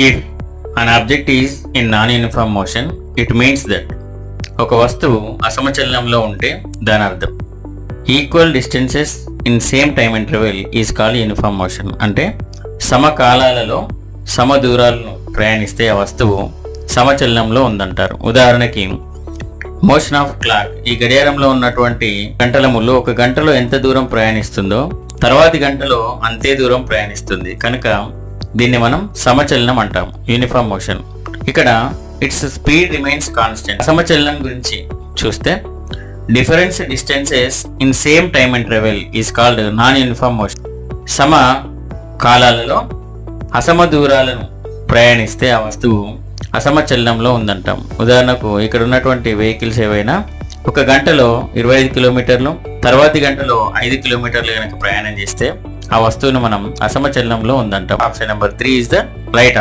If an object is in non-uniform motion, it means that ఒక వస్తువు అసమచలనంలో ఉంటే దాని అర్థం equal distances in same time interval is called uniform motion. అంటే సమకాలాలలో సమ దూరాలను ప్రయాణిస్తే ఆ వస్తువు సమచలనంలో ఉందంటారు. ఉదాహరణకి మోషన్ ఆఫ్ క్లాక్. ఈ గడియారంలో ఉన్నటువంటి గంటల ముళ్ళు ఒక గంటలో ఎంత దూరం ప్రయాణిస్తుందో తర్వాతి గంటలో అంతే దూరం ప్రయాణిస్తుంది. కనుక దీన్ని మనం సమచలనం అంటాం, యూనిఫామ్ మోషన్. ఇక్కడ ఇట్స్ స్పీడ్ రిమైన్స్ కాన్స్టెంట్. సమచలనం గురించి చూస్తే difference distances in same time interval is called non uniform motion. సమ కాలాలలో అసమ దూరాలను ప్రయాణిస్తే ఆ వస్తువు అసమచలనంలో ఉందంటాం. ఉదాహరణకు ఇక్కడ ఉన్నటువంటి వెహికల్స్ ఏవైనా ఒక గంటలో 25 కిలోమీటర్లు తర్వాతి గంటలో 5 కిలోమీటర్లు కనుక ప్రయాణం చేస్తే ఆ వస్తువును మనం అసమచలనంలో ఉందంటాం. Option number 3 is the right answer.